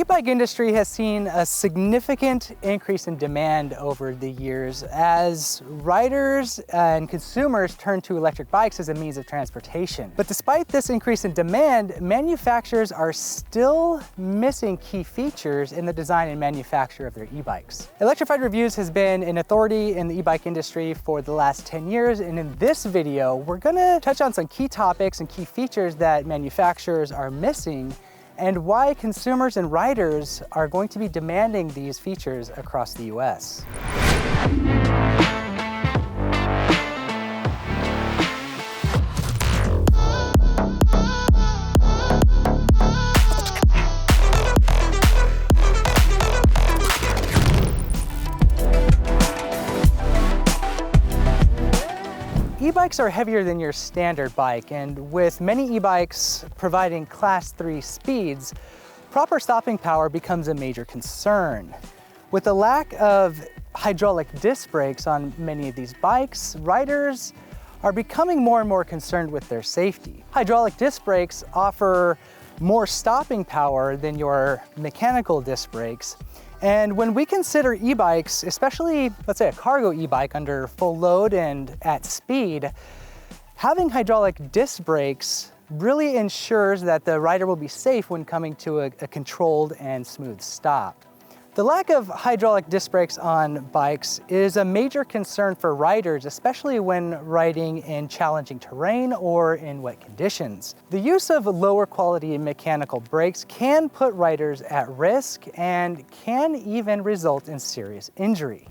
e-bike industry has seen a significant increase in demand over the years as riders and consumers turn to electric bikes as a means of transportation. But despite this increase in demand, manufacturers are still missing key features in the design and manufacture of their e-bikes. Electrified Reviews has been an authority in the e-bike industry for the last 10 years, and in this video, we're gonna touch on some key topics and key features that manufacturers are missing and why consumers and riders are going to be demanding these features across the US. E-bikes are heavier than your standard bike, and with many e-bikes providing Class 3 speeds, proper stopping power becomes a major concern. With the lack of hydraulic disc brakes on many of these bikes, riders are becoming more and more concerned with their safety. Hydraulic disc brakes offer more stopping power than your mechanical disc brakes. And when we consider e-bikes, especially, let's say a cargo e-bike under full load and at speed, having hydraulic disc brakes really ensures that the rider will be safe when coming to a controlled and smooth stop. The lack of hydraulic disc brakes on bikes is a major concern for riders, especially when riding in challenging terrain or in wet conditions. The use of lower quality mechanical brakes can put riders at risk and can even result in serious injury.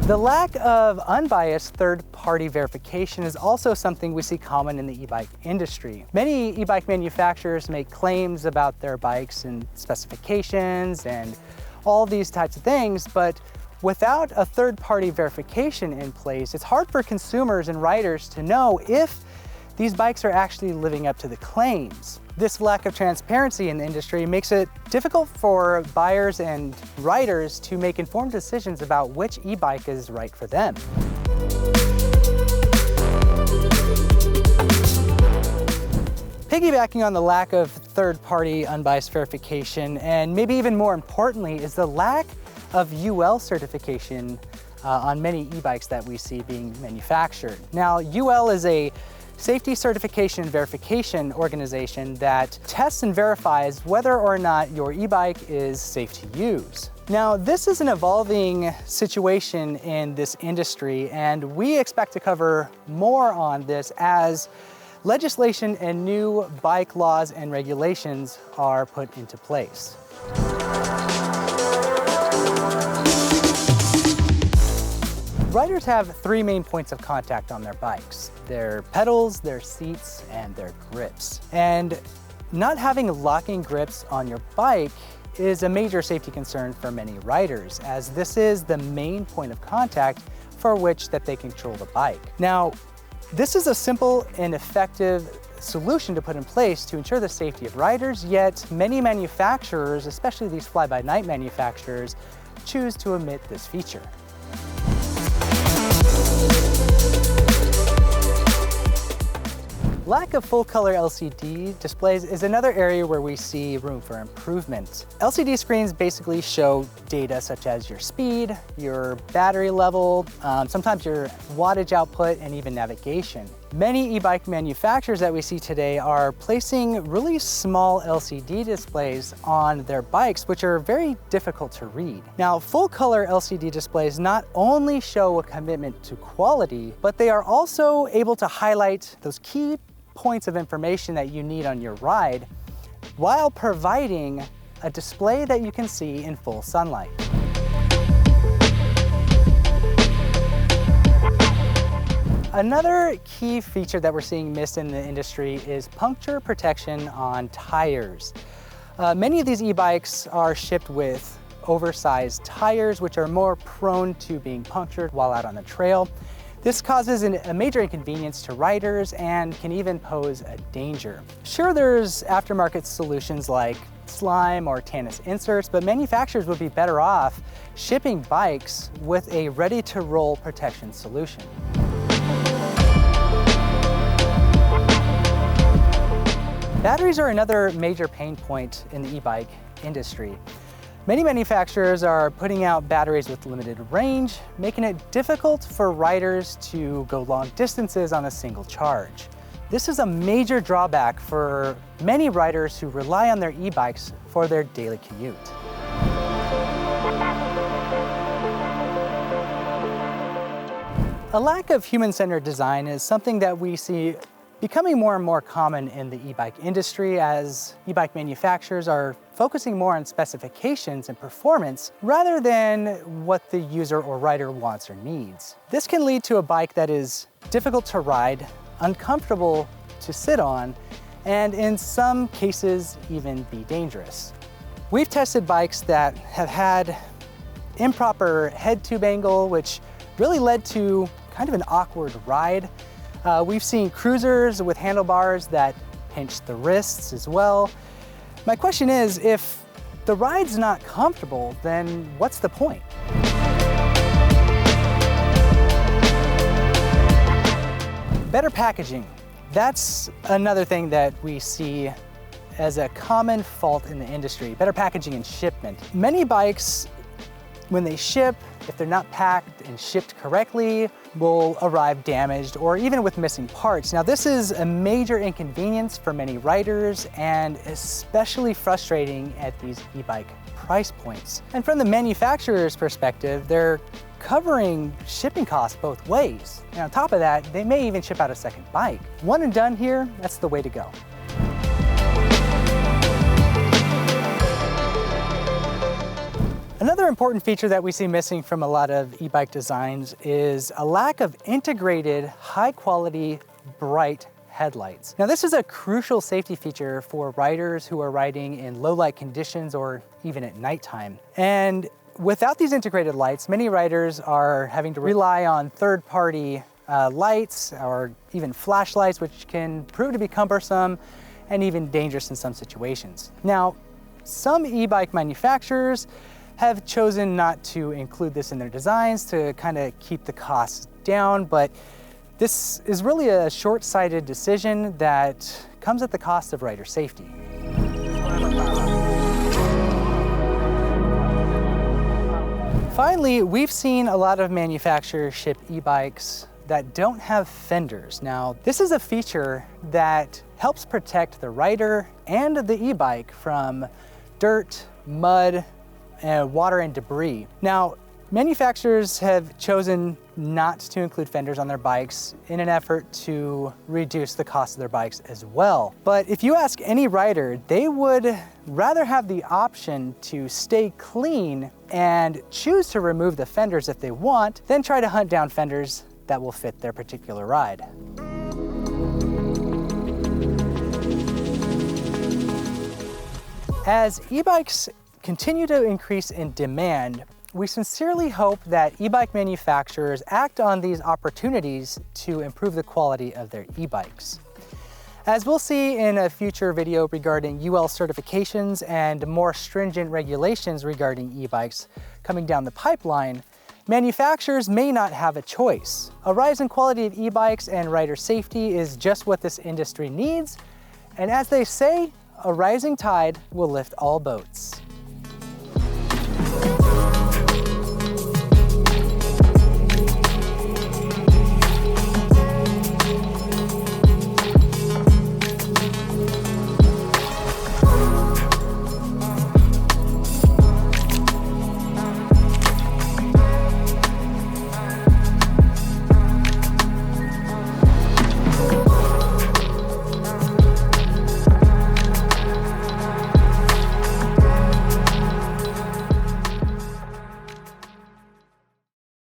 The lack of unbiased third-party verification is also something we see common in the e-bike industry. Many e-bike manufacturers make claims about their bikes and specifications and all these types of things, but without a third-party verification in place, it's hard for consumers and riders to know if these bikes are actually living up to the claims. This lack of transparency in the industry makes it difficult for buyers and riders to make informed decisions about which e-bike is right for them. Piggybacking on the lack of third-party unbiased verification, and maybe even more importantly, is the lack of UL certification on many e-bikes that we see being manufactured. Now, UL is a safety certification and verification organization that tests and verifies whether or not your e-bike is safe to use. Now, this is an evolving situation in this industry, and we expect to cover more on this as legislation and new bike laws and regulations are put into place. Riders have three main points of contact on their bikes: their pedals, their seats, and their grips. And not having locking grips on your bike is a major safety concern for many riders, as this is the main point of contact for which that they control the bike. Now, this is a simple and effective solution to put in place to ensure the safety of riders, yet many manufacturers, especially these fly-by-night manufacturers, choose to omit this feature. Lack of full-color LCD displays is another area where we see room for improvement. LCD screens basically show data such as your speed, your battery level, sometimes your wattage output, and even navigation. Many e-bike manufacturers that we see today are placing really small LCD displays on their bikes, which are very difficult to read. Now, full-color LCD displays not only show a commitment to quality, but they are also able to highlight those key points of information that you need on your ride while providing a display that you can see in full sunlight. Another key feature that we're seeing missed in the industry is puncture protection on tires. Many of these e-bikes are shipped with oversized tires, which are more prone to being punctured while out on the trail. This causes a major inconvenience to riders and can even pose a danger. Sure, there's aftermarket solutions like slime or Tannis inserts, but manufacturers would be better off shipping bikes with a ready-to-roll protection solution. Batteries are another major pain point in the e-bike industry. Many manufacturers are putting out batteries with limited range, making it difficult for riders to go long distances on a single charge. This is a major drawback for many riders who rely on their e-bikes for their daily commute. A lack of human-centered design is something that we see becoming more and more common in the e-bike industry as e-bike manufacturers are focusing more on specifications and performance rather than what the user or rider wants or needs. This can lead to a bike that is difficult to ride, uncomfortable to sit on, and in some cases even be dangerous. We've tested bikes that have had improper head tube angle, which really led to kind of an awkward ride. We've seen cruisers with handlebars that pinch the wrists as well. My question is, if the ride's not comfortable, then what's the point? Better packaging. That's another thing that we see as a common fault in the industry, better packaging and shipment. Many bikes, when they ship, if they're not packed and shipped correctly, will arrive damaged or even with missing parts. Now, this is a major inconvenience for many riders and especially frustrating at these e-bike price points. And from the manufacturer's perspective, they're covering shipping costs both ways. And on top of that, they may even ship out a second bike. One and done here, that's the way to go. Another important feature that we see missing from a lot of e-bike designs is a lack of integrated, high-quality, bright headlights. Now, this is a crucial safety feature for riders who are riding in low-light conditions or even at nighttime. And without these integrated lights, many riders are having to rely on third-party lights or even flashlights, which can prove to be cumbersome and even dangerous in some situations. Now, some e-bike manufacturers have chosen not to include this in their designs to kind of keep the costs down, but this is really a short-sighted decision that comes at the cost of rider safety. Finally, we've seen a lot of manufacturers ship e-bikes that don't have fenders. Now, this is a feature that helps protect the rider and the e-bike from dirt, mud, water and debris. Now, manufacturers have chosen not to include fenders on their bikes in an effort to reduce the cost of their bikes as well. But if you ask any rider, they would rather have the option to stay clean and choose to remove the fenders if they want, than try to hunt down fenders that will fit their particular ride. As e-bikes continue to increase in demand, we sincerely hope that e-bike manufacturers act on these opportunities to improve the quality of their e-bikes. As we'll see in a future video regarding UL certifications and more stringent regulations regarding e-bikes coming down the pipeline, manufacturers may not have a choice. A rise in quality of e-bikes and rider safety is just what this industry needs, and as they say, a rising tide will lift all boats.